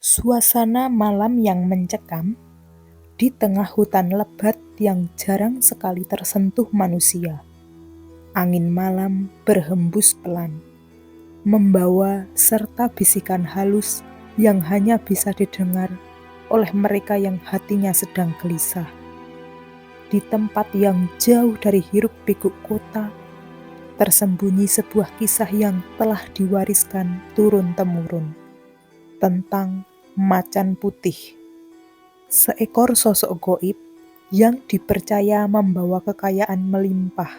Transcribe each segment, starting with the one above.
Suasana malam yang mencekam di tengah hutan lebat yang jarang sekali tersentuh manusia. Angin malam berhembus pelan, membawa serta bisikan halus yang hanya bisa didengar oleh mereka yang hatinya sedang gelisah. Di tempat yang jauh dari hiruk-pikuk kota, tersembunyi sebuah kisah yang telah diwariskan turun-temurun tentang macan putih, seekor sosok goib yang dipercaya membawa kekayaan melimpah,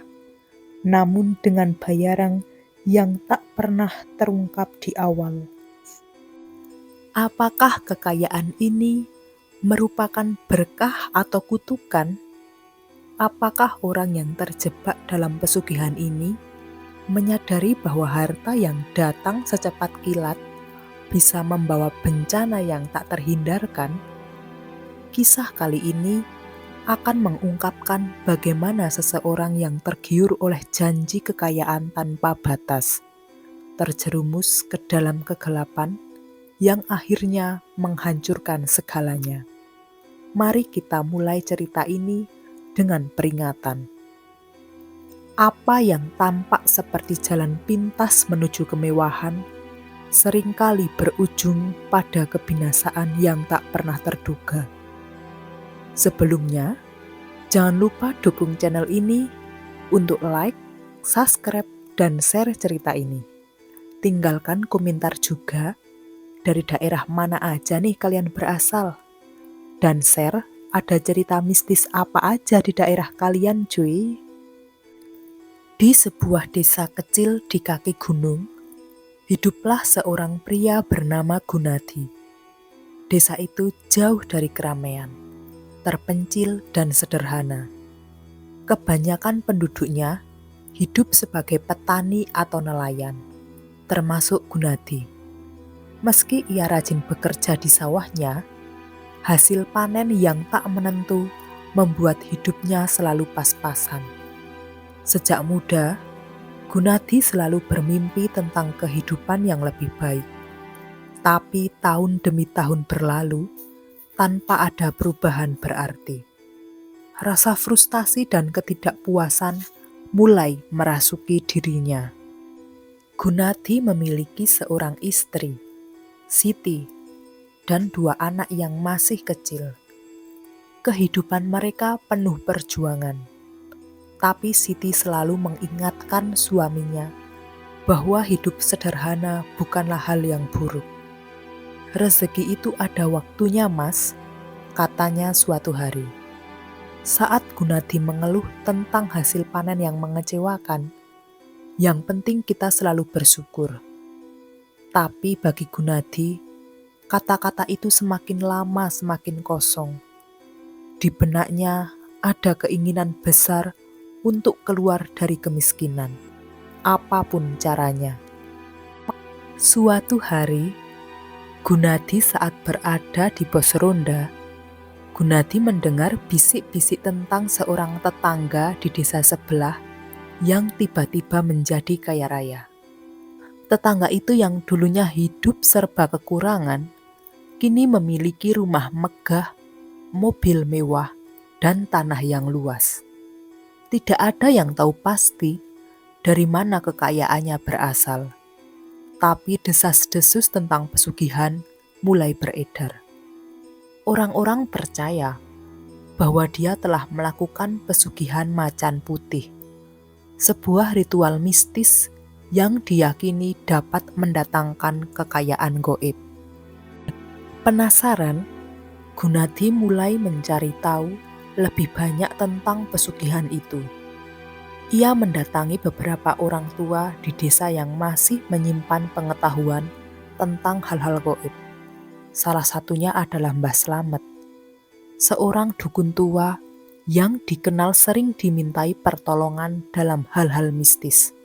namun dengan bayaran yang tak pernah terungkap di awal. Apakah kekayaan ini merupakan berkah atau kutukan? Apakah orang yang terjebak dalam pesugihan ini menyadari bahwa harta yang datang secepat kilat bisa membawa bencana yang tak terhindarkan? Kisah kali ini akan mengungkapkan bagaimana seseorang yang tergiur oleh janji kekayaan tanpa batas, terjerumus ke dalam kegelapan yang akhirnya menghancurkan segalanya. Mari kita mulai cerita ini dengan peringatan. Apa yang tampak seperti jalan pintas menuju kemewahan, seringkali berujung pada kebinasaan yang tak pernah terduga. Sebelumnya, jangan lupa dukung channel ini untuk like, subscribe, dan share cerita ini. Tinggalkan komentar juga dari daerah mana aja nih kalian berasal. Dan share ada cerita mistis apa aja di daerah kalian cuy. Di sebuah desa kecil di kaki gunung, hiduplah seorang pria bernama Gunadi. Desa itu jauh dari keramaian, terpencil dan sederhana. Kebanyakan penduduknya hidup sebagai petani atau nelayan, termasuk Gunadi. Meski ia rajin bekerja di sawahnya, hasil panen yang tak menentu membuat hidupnya selalu pas-pasan. Sejak muda, Gunadi selalu bermimpi tentang kehidupan yang lebih baik. Tapi tahun demi tahun berlalu tanpa ada perubahan berarti. Rasa frustasi dan ketidakpuasan mulai merasuki dirinya. Gunadi memiliki seorang istri, Siti, dan 2 anak yang masih kecil. Kehidupan mereka penuh perjuangan, tapi Siti selalu mengingatkan suaminya bahwa hidup sederhana bukanlah hal yang buruk. Rezeki itu ada waktunya, Mas, katanya suatu hari. Saat Gunadi mengeluh tentang hasil panen yang mengecewakan, yang penting kita selalu bersyukur. Tapi bagi Gunadi, kata-kata itu semakin lama semakin kosong. Di benaknya ada keinginan besar untuk keluar dari kemiskinan, apapun caranya. Suatu hari, Gunadi saat berada di pos ronda, Gunadi mendengar bisik-bisik tentang seorang tetangga di desa sebelah yang tiba-tiba menjadi kaya raya. Tetangga itu yang dulunya hidup serba kekurangan, kini memiliki rumah megah, mobil mewah, dan tanah yang luas. Tidak ada yang tahu pasti dari mana kekayaannya berasal, tapi desas-desus tentang pesugihan mulai beredar. Orang-orang percaya bahwa dia telah melakukan pesugihan macan putih, sebuah ritual mistis yang diyakini dapat mendatangkan kekayaan goib. Penasaran, Gunadi mulai mencari tahu lebih banyak tentang pesugihan itu. Ia mendatangi beberapa orang tua di desa yang masih menyimpan pengetahuan tentang hal-hal goib. Salah satunya adalah Mbah Slamet, seorang dukun tua yang dikenal sering dimintai pertolongan dalam hal-hal mistis.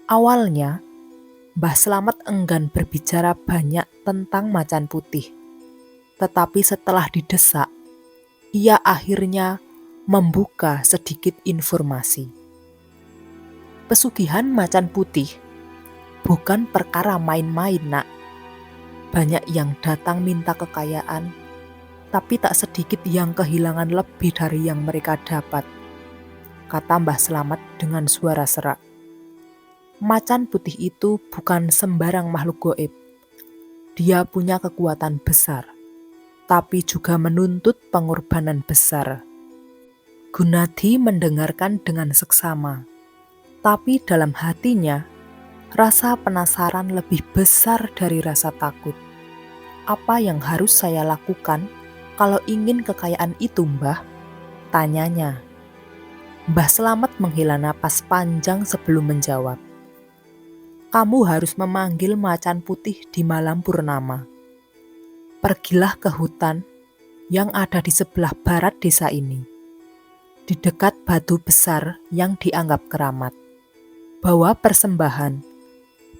Awalnya, Mbah Slamet enggan berbicara banyak tentang macan putih. Tetapi setelah didesak, ia akhirnya membuka sedikit informasi. Pesugihan macan putih bukan perkara main-main, Nak. Banyak yang datang minta kekayaan, tapi tak sedikit yang kehilangan lebih dari yang mereka dapat, kata Mbah Slamet dengan suara serak. Macan putih itu bukan sembarang makhluk goib. Dia punya kekuatan besar, tapi juga menuntut pengorbanan besar. Gunadi mendengarkan dengan seksama, tapi dalam hatinya, rasa penasaran lebih besar dari rasa takut. Apa yang harus saya lakukan kalau ingin kekayaan itu, Mbah? Tanyanya. Mbah Slamet menghela napas panjang sebelum menjawab. Kamu harus memanggil macan putih di malam purnama. Pergilah ke hutan yang ada di sebelah barat desa ini, di dekat batu besar yang dianggap keramat. Bawa persembahan,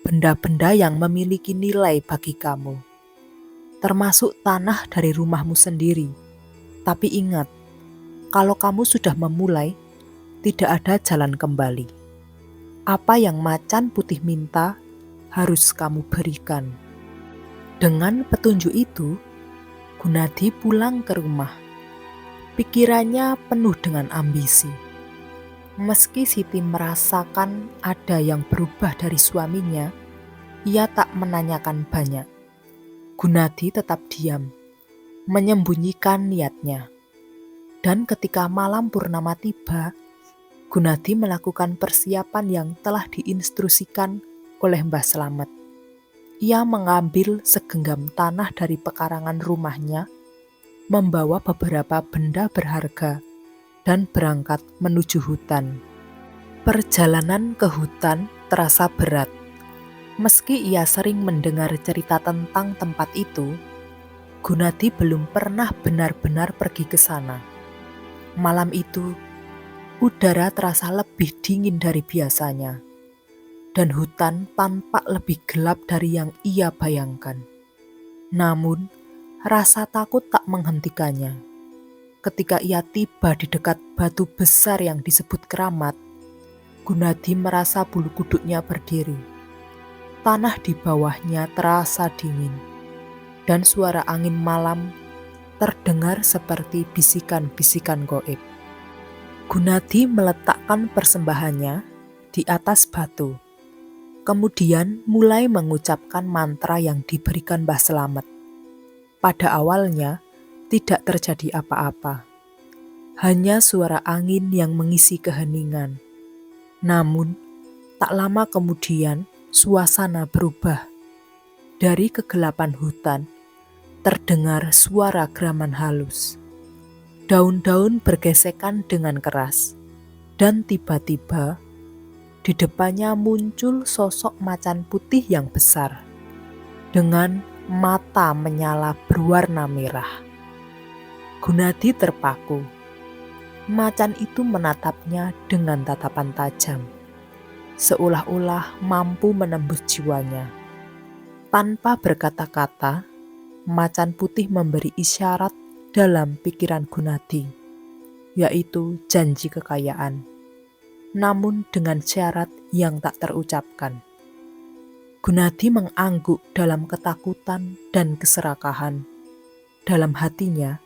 benda-benda yang memiliki nilai bagi kamu, termasuk tanah dari rumahmu sendiri. Tapi ingat, kalau kamu sudah memulai, tidak ada jalan kembali. Apa yang macan putih minta, harus kamu berikan. Dengan petunjuk itu, Gunadi pulang ke rumah. Pikirannya penuh dengan ambisi. Meski Siti merasakan ada yang berubah dari suaminya, ia tak menanyakan banyak. Gunadi tetap diam, menyembunyikan niatnya. Dan ketika malam purnama tiba, Gunadi melakukan persiapan yang telah diinstruksikan oleh Mbah Slamet. Ia mengambil segenggam tanah dari pekarangan rumahnya, membawa beberapa benda berharga, dan berangkat menuju hutan. Perjalanan ke hutan terasa berat. Meski ia sering mendengar cerita tentang tempat itu, Gunadi belum pernah benar-benar pergi ke sana. Malam itu, udara terasa lebih dingin dari biasanya, dan hutan tampak lebih gelap dari yang ia bayangkan. Namun, rasa takut tak menghentikannya. Ketika ia tiba di dekat batu besar yang disebut keramat, Gunadi merasa bulu kuduknya berdiri. Tanah di bawahnya terasa dingin, dan suara angin malam terdengar seperti bisikan-bisikan goib. Gunadi meletakkan persembahannya di atas batu, kemudian mulai mengucapkan mantra yang diberikan Mbah Slamet. Pada awalnya tidak terjadi apa-apa, hanya suara angin yang mengisi keheningan. Namun, tak lama kemudian suasana berubah. Dari kegelapan hutan, terdengar suara geraman halus. Daun-daun bergesekan dengan keras, dan tiba-tiba di depannya muncul sosok macan putih yang besar, dengan mata menyala berwarna merah. Gunadi terpaku. Macan itu menatapnya dengan tatapan tajam, seolah-olah mampu menembus jiwanya. Tanpa berkata-kata, macan putih memberi isyarat dalam pikiran Gunadi, yaitu janji kekayaan, namun dengan syarat yang tak terucapkan. Gunadi mengangguk dalam ketakutan dan keserakahan. Dalam hatinya,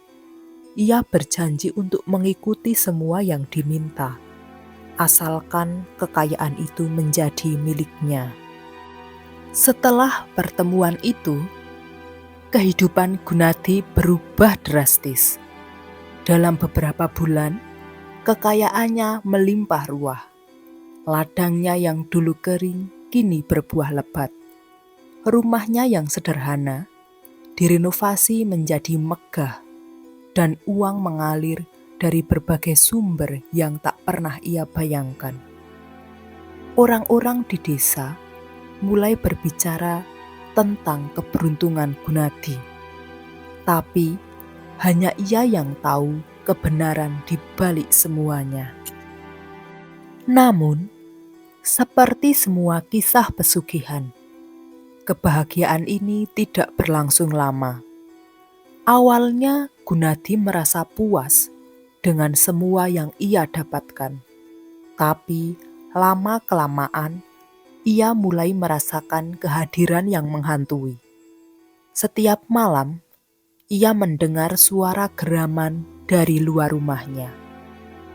ia berjanji untuk mengikuti semua yang diminta, asalkan kekayaan itu menjadi miliknya. Setelah pertemuan itu, kehidupan Gunadi berubah drastis. Dalam beberapa bulan, kekayaannya melimpah ruah. Ladangnya yang dulu kering kini berbuah lebat. Rumahnya yang sederhana direnovasi menjadi megah, dan uang mengalir dari berbagai sumber yang tak pernah ia bayangkan. Orang-orang di desa mulai berbicara tentang keberuntungan Gunadi, tapi hanya ia yang tahu kebenaran di balik semuanya. Namun, seperti semua kisah pesugihan, kebahagiaan ini tidak berlangsung lama. Awalnya Gunadi merasa puas dengan semua yang ia dapatkan. Tapi lama-kelamaan ia mulai merasakan kehadiran yang menghantui. Setiap malam, ia mendengar suara geraman dari luar rumahnya.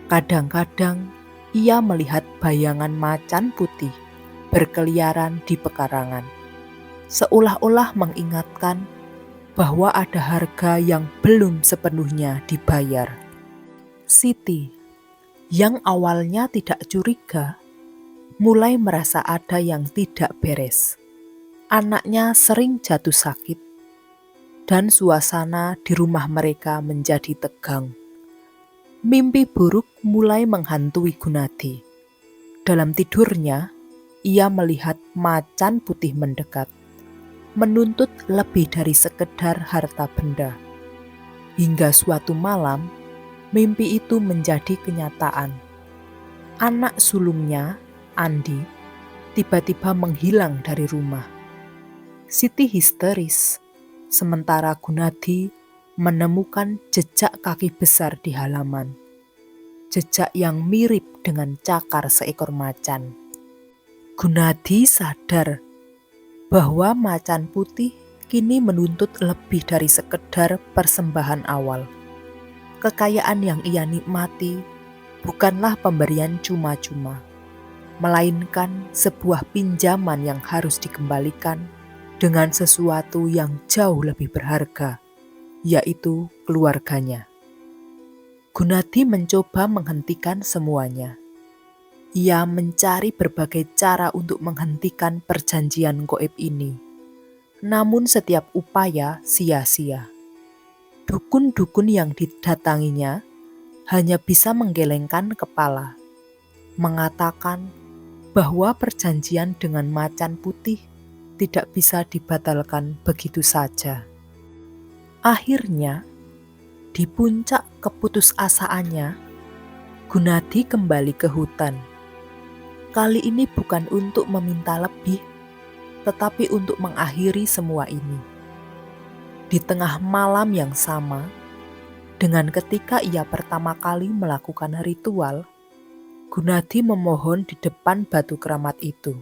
Kadang-kadang, ia melihat bayangan macan putih berkeliaran di pekarangan, seolah-olah mengingatkan bahwa ada harga yang belum sepenuhnya dibayar. Siti, yang awalnya tidak curiga, mulai merasa ada yang tidak beres. Anaknya sering jatuh sakit, dan suasana di rumah mereka menjadi tegang. Mimpi buruk mulai menghantui Gunadi. Dalam tidurnya, ia melihat macan putih mendekat, menuntut lebih dari sekedar harta benda. Hingga suatu malam, mimpi itu menjadi kenyataan. Anak sulungnya, Andi, tiba-tiba menghilang dari rumah. Siti histeris, sementara Gunadi menemukan jejak kaki besar di halaman. Jejak yang mirip dengan cakar seekor macan. Gunadi sadar bahwa macan putih kini menuntut lebih dari sekedar persembahan awal. Kekayaan yang ia nikmati bukanlah pemberian cuma-cuma, melainkan sebuah pinjaman yang harus dikembalikan dengan sesuatu yang jauh lebih berharga, yaitu keluarganya. Gunadi mencoba menghentikan semuanya. Ia mencari berbagai cara untuk menghentikan perjanjian gaib ini. Namun setiap upaya sia-sia. Dukun-dukun yang didatanginya hanya bisa menggelengkan kepala, mengatakan bahwa perjanjian dengan macan putih tidak bisa dibatalkan begitu saja. Akhirnya, di puncak keputusasaannya, Gunadi kembali ke hutan. Kali ini bukan untuk meminta lebih, tetapi untuk mengakhiri semua ini. Di tengah malam yang sama, dengan ketika ia pertama kali melakukan ritual, Gunadi memohon di depan batu keramat itu.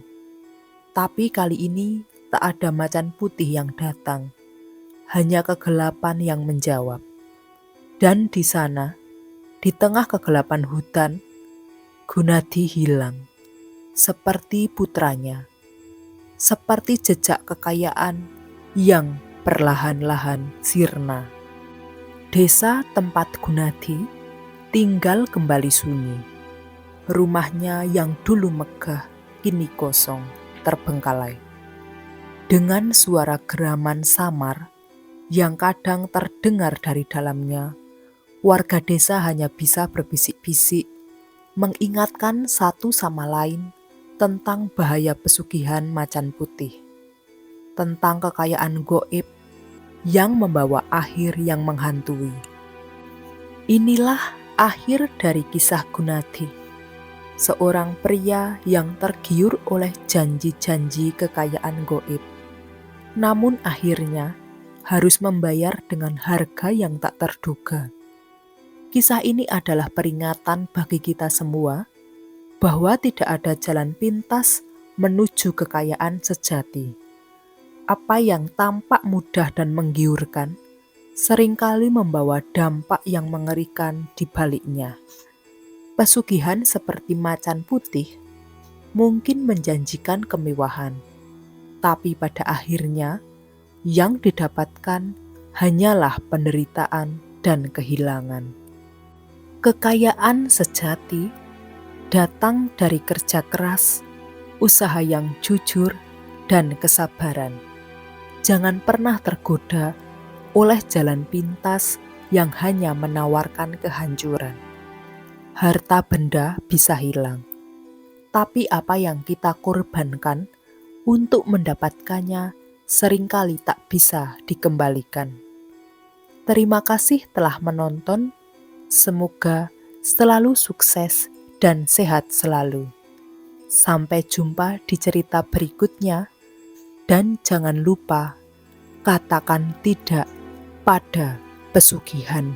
Tapi kali ini tak ada macan putih yang datang, hanya kegelapan yang menjawab. Dan di sana, di tengah kegelapan hutan, Gunadi hilang. Seperti putranya, seperti jejak kekayaan yang perlahan-lahan sirna. Desa tempat Gunadi tinggal kembali sunyi. Rumahnya yang dulu megah kini kosong, terbengkalai. Dengan suara geraman samar yang kadang terdengar dari dalamnya, warga desa hanya bisa berbisik-bisik, mengingatkan satu sama lain tentang bahaya pesugihan macan putih, tentang kekayaan gaib yang membawa akhir yang menghantui. Inilah akhir dari kisah Gunadi, seorang pria yang tergiur oleh janji-janji kekayaan gaib, namun akhirnya harus membayar dengan harga yang tak terduga. Kisah ini adalah peringatan bagi kita semua bahwa tidak ada jalan pintas menuju kekayaan sejati. Apa yang tampak mudah dan menggiurkan, seringkali membawa dampak yang mengerikan di baliknya. Pesugihan seperti macan putih mungkin menjanjikan kemewahan, tapi pada akhirnya yang didapatkan hanyalah penderitaan dan kehilangan. Kekayaan sejati datang dari kerja keras, usaha yang jujur, dan kesabaran. Jangan pernah tergoda oleh jalan pintas yang hanya menawarkan kehancuran. Harta benda bisa hilang, tapi apa yang kita korbankan untuk mendapatkannya seringkali tak bisa dikembalikan. Terima kasih telah menonton. Semoga selalu sukses dan sehat selalu. Sampai jumpa di cerita berikutnya, dan jangan lupa katakan tidak pada pesugihan.